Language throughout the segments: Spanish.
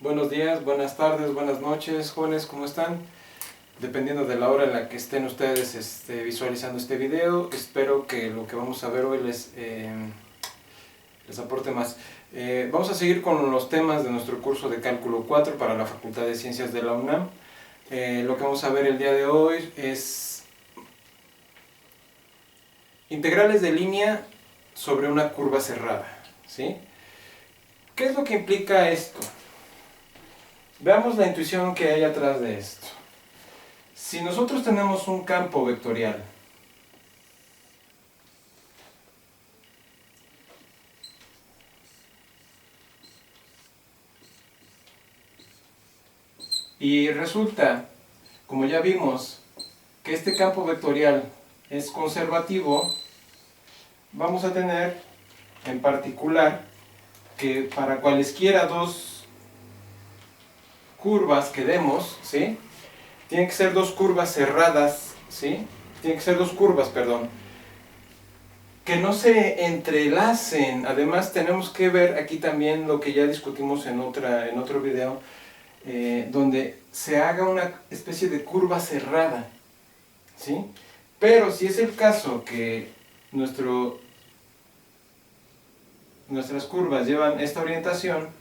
Buenos días, buenas tardes, buenas noches, jóvenes, ¿cómo están? Dependiendo de la hora en la que estén ustedes visualizando este video, espero que lo que vamos a ver hoy les aporte más. Vamos a seguir con los temas de nuestro curso de Cálculo 4 para la Facultad de Ciencias de la UNAM. Lo que vamos a ver el día de hoy es integrales de línea sobre una curva cerrada, ¿sí? ¿Qué es lo que implica esto? Veamos la intuición que hay atrás de esto. Si nosotros tenemos un campo vectorial y resulta, como ya vimos, que este campo vectorial es conservativo, vamos a tener en particular que para cualesquiera dos curvas que demos, ¿sí? Tienen que ser dos curvas cerradas, ¿sí? Tienen que ser dos curvas, perdón, que no se entrelacen. Además tenemos que ver aquí también lo que ya discutimos en otro video, donde se haga una especie de curva cerrada, ¿sí? Pero si es el caso que nuestras curvas llevan esta orientación,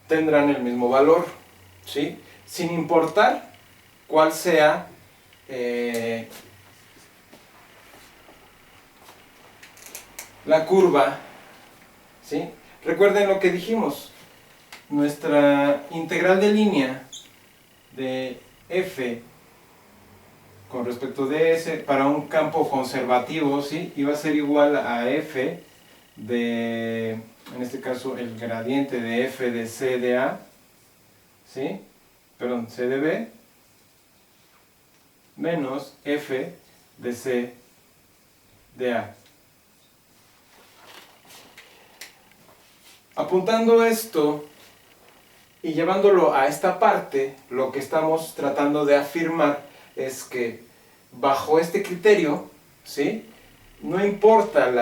tendrán el mismo valor, ¿sí? Sin importar cuál sea la curva, ¿sí? Recuerden lo que dijimos, nuestra integral de línea de f con respecto de s para un campo conservativo, ¿sí? Iba a ser igual a f de, en este caso, el gradiente de f de c de a, ¿sí? Perdón, c de b, menos f de c de a. Apuntando esto y llevándolo a esta parte, lo que estamos tratando de afirmar es que bajo este criterio, ¿sí? No importan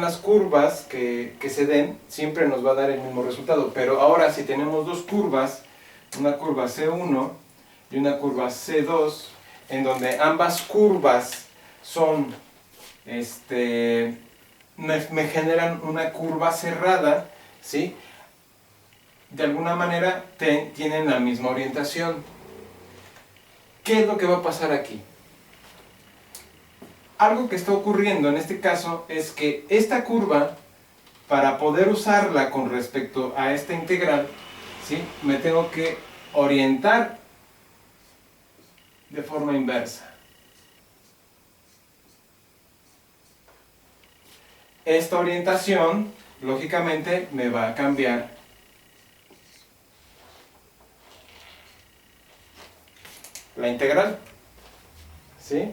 las curvas que se den, siempre nos va a dar el mismo resultado. Pero ahora si tenemos dos curvas, una curva C1 y una curva C2, en donde ambas curvas son, me generan una curva cerrada, ¿sí? De alguna manera tienen la misma orientación. ¿Qué es lo que va a pasar aquí? Algo que está ocurriendo en este caso es que esta curva, para poder usarla con respecto a esta integral, ¿sí? Me tengo que orientar de forma inversa. Esta orientación, lógicamente, me va a cambiar la integral, ¿sí?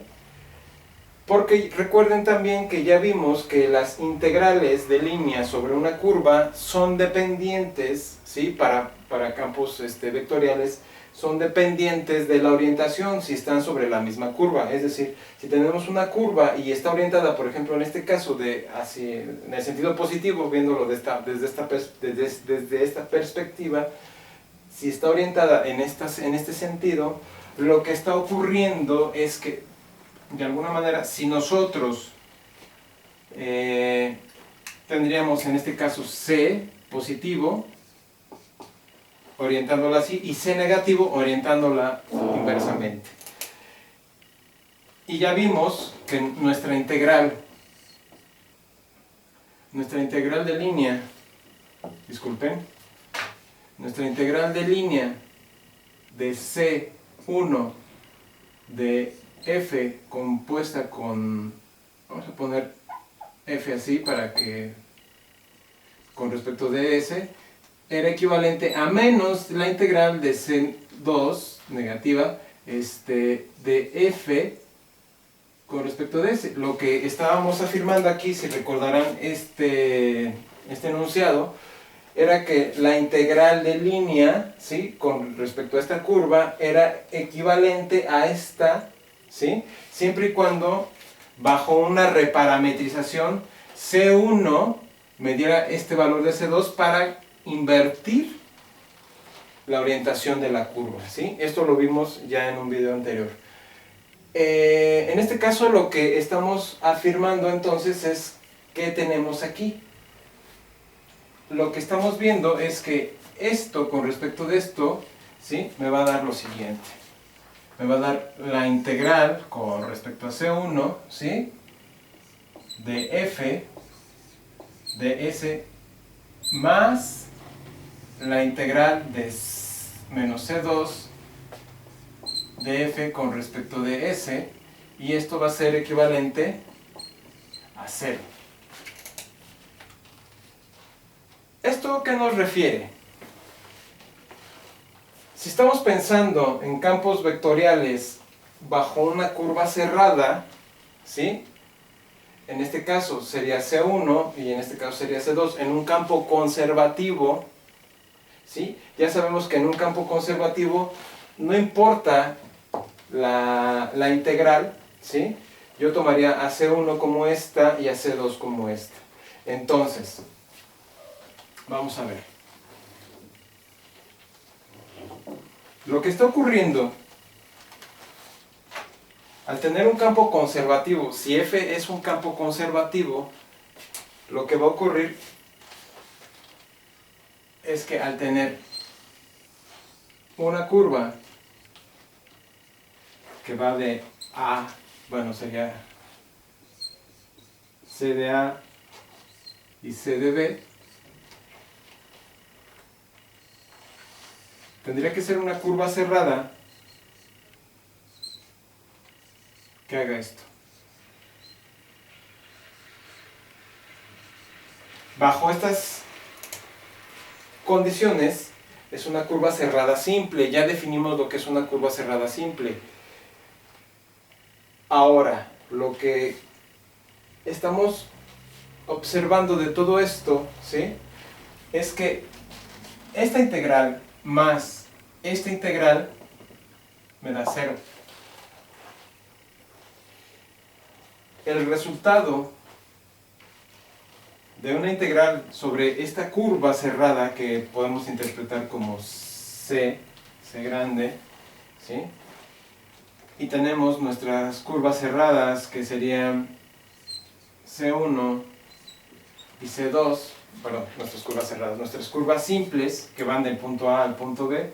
Porque recuerden también que ya vimos que las integrales de línea sobre una curva son dependientes, ¿sí? Para campos vectoriales, son dependientes de la orientación si están sobre la misma curva. Es decir, si tenemos una curva y está orientada, por ejemplo, en este caso, en el sentido positivo, viéndolo desde esta perspectiva, si está orientada en este sentido, lo que está ocurriendo es que, de alguna manera, si nosotros tendríamos en este caso C positivo, orientándola así, y C negativo, orientándola inversamente. Y ya vimos que nuestra integral de línea, disculpen, nuestra integral de línea de C1 de f compuesta con, vamos a poner f así para que, con respecto de s, era equivalente a menos la integral de c2 negativa de f con respecto de s. Lo que estábamos afirmando aquí, si recordarán este enunciado, era que la integral de línea, ¿sí? Con respecto a esta curva era equivalente a esta, ¿sí? Siempre y cuando bajo una reparametrización, C1 me diera este valor de C2 para invertir la orientación de la curva, ¿sí? Esto lo vimos ya en un video anterior. En este caso lo que estamos afirmando entonces es ¿qué tenemos aquí? Lo que estamos viendo es que esto con respecto de esto, ¿sí? Me va a dar lo siguiente. Me va a dar la integral con respecto a C1, ¿sí? De f de s más la integral de menos C2 de f con respecto de s, y esto va a ser equivalente a 0. ¿Esto a qué nos refiere? Si estamos pensando en campos vectoriales bajo una curva cerrada, ¿sí? En este caso sería C1 y en este caso sería C2, en un campo conservativo, ¿sí? Ya sabemos que en un campo conservativo no importa la integral, ¿sí? Yo tomaría a C1 como esta y a C2 como esta. Entonces, vamos a ver. Lo que está ocurriendo al tener un campo conservativo, si f es un campo conservativo, lo que va a ocurrir es que al tener una curva que va de A, bueno, sería C de A y C de B, tendría que ser una curva cerrada que haga esto. Bajo estas condiciones es una curva cerrada simple. Ya definimos lo que es una curva cerrada simple. Ahora, lo que estamos observando de todo esto, ¿sí? Es que esta integral más esta integral me da 0. El resultado de una integral sobre esta curva cerrada que podemos interpretar como C grande, ¿sí? Y tenemos nuestras curvas cerradas que serían C1 y C2, perdón, nuestras curvas cerradas, nuestras curvas simples que van del punto A al punto B.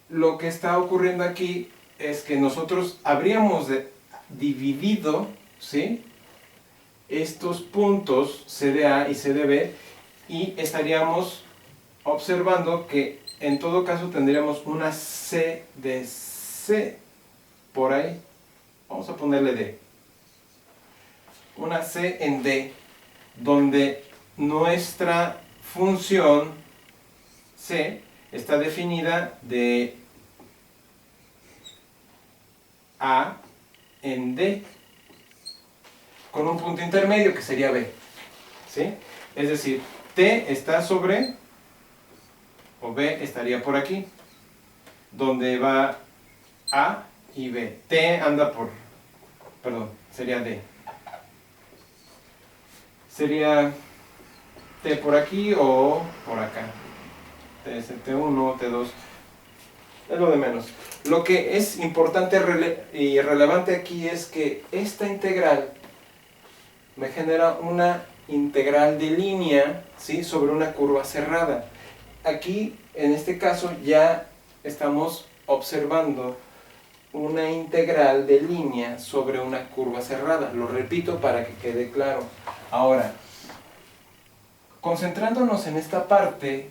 Lo que está ocurriendo aquí es que nosotros habríamos dividido, ¿sí?, estos puntos C de A y C de B, y estaríamos observando que en todo caso tendríamos una C de C por ahí. Vamos a ponerle D. Una C en D, donde nuestra función C está definida de A en D, con un punto intermedio que sería B, ¿sí? Es decir, T está sobre, o B estaría por aquí, donde va A y B. T anda por, perdón, sería D. Sería T por aquí o por acá. T es T1, T2, es lo de menos. Lo que es importante y relevante aquí es que esta integral me genera una integral de línea, ¿sí?, sobre una curva cerrada. Aquí, en este caso, ya estamos observando una integral de línea sobre una curva cerrada. Lo repito para que quede claro. Ahora, concentrándonos en esta parte,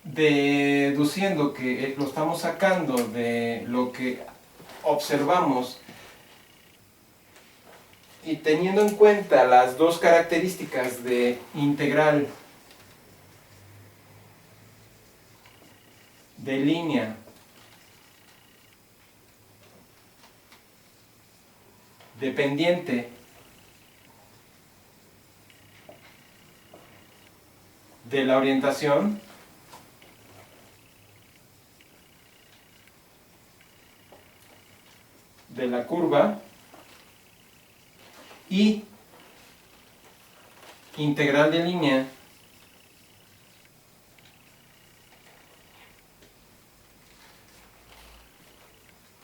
deduciendo que lo estamos sacando de lo que observamos y teniendo en cuenta las dos características de integral de línea dependiente de la orientación, de la curva, y integral de línea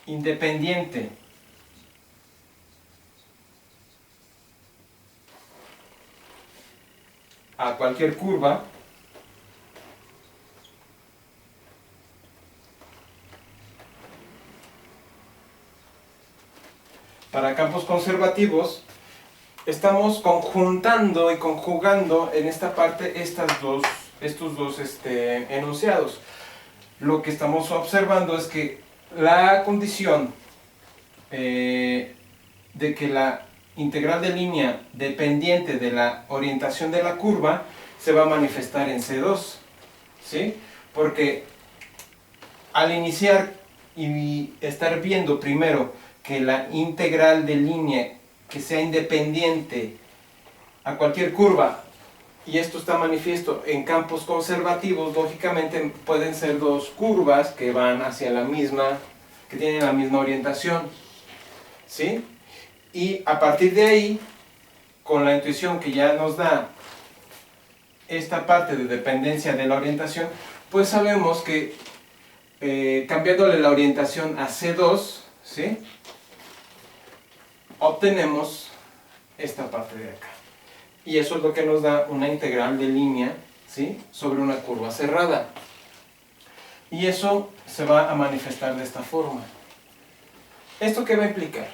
independiente a cualquier curva para campos conservativos. Estamos conjuntando y conjugando en esta parte estos dos enunciados. Lo que estamos observando es que la condición de que la integral de línea dependiente de la orientación de la curva se va a manifestar en C2, ¿sí? Porque al iniciar y estar viendo primero que la integral de línea que sea independiente a cualquier curva, y esto está manifiesto en campos conservativos, lógicamente pueden ser dos curvas que van hacia la misma, que tienen la misma orientación, ¿sí? Y a partir de ahí, con la intuición que ya nos da esta parte de dependencia de la orientación, pues sabemos que cambiándole la orientación a C2, ¿sí?, obtenemos esta parte de acá. Y eso es lo que nos da una integral de línea, ¿sí?, sobre una curva cerrada. Y eso se va a manifestar de esta forma. ¿Esto qué va a implicar?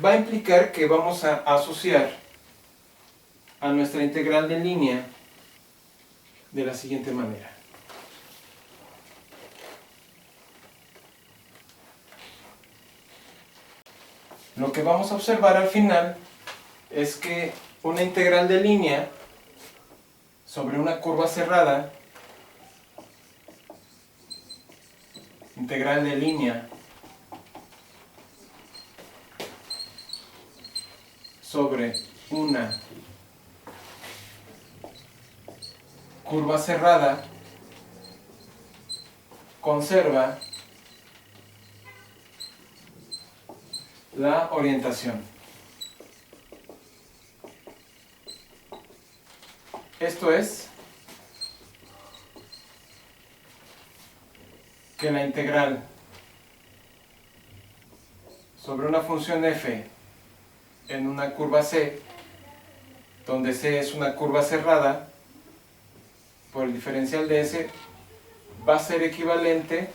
Va a implicar que vamos a asociar a nuestra integral de línea de la siguiente manera. Lo que vamos a observar al final es que una integral de línea sobre una curva cerrada, integral de línea sobre una curva cerrada, conserva la orientación. Esto es que la integral sobre una función f en una curva c, donde c es una curva cerrada, por el diferencial de s, va a ser equivalente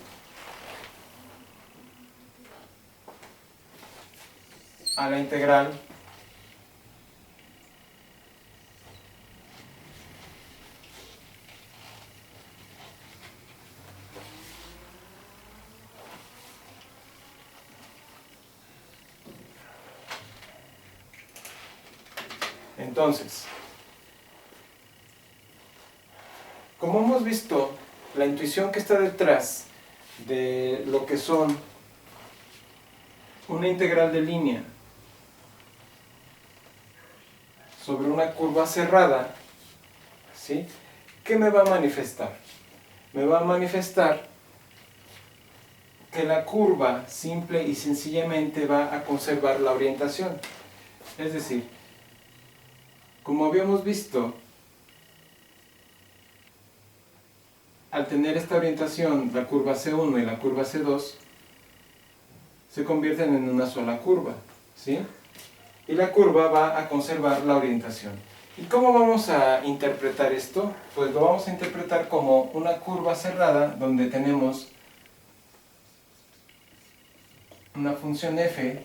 a la integral entonces. Como hemos visto, la intuición que está detrás de lo que son una integral de línea sobre una curva cerrada, ¿sí?, ¿qué me va a manifestar? Me va a manifestar que la curva simple y sencillamente va a conservar la orientación. Es decir, como habíamos visto, al tener esta orientación, la curva C1 y la curva C2 se convierten en una sola curva, ¿sí? Y la curva va a conservar la orientación. ¿Y cómo vamos a interpretar esto? Pues lo vamos a interpretar como una curva cerrada donde tenemos una función f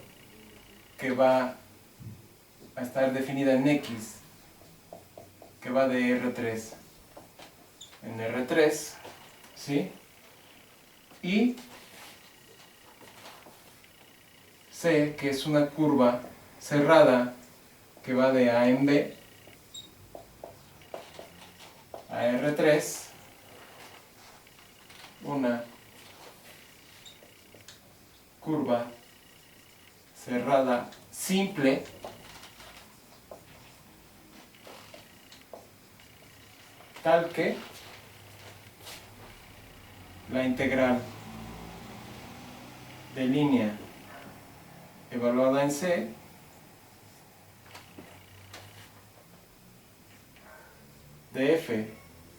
que va a estar definida en x, que va de R3 en R3, ¿sí? Y C, que es una curva cerrada que va de A en B a R3, una curva cerrada simple tal que la integral de línea evaluada en C de f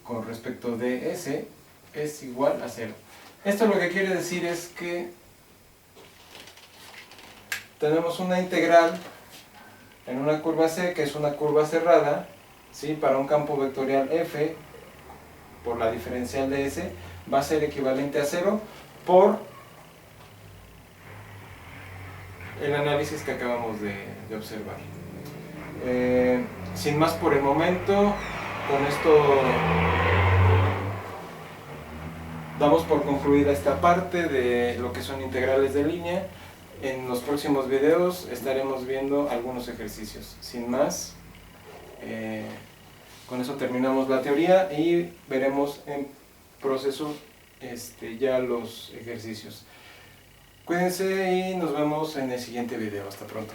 con respecto de s es igual a 0. Esto lo que quiere decir es que tenemos una integral en una curva C, que es una curva cerrada, ¿sí? Para un campo vectorial f por la diferencial de s va a ser equivalente a 0 por el análisis que acabamos de observar. Sin más por el momento, con esto damos por concluida esta parte de lo que son integrales de línea. En los próximos videos estaremos viendo algunos ejercicios. Sin más, con eso terminamos la teoría y veremos en proceso ya los ejercicios. Cuídense y nos vemos en el siguiente video. Hasta pronto.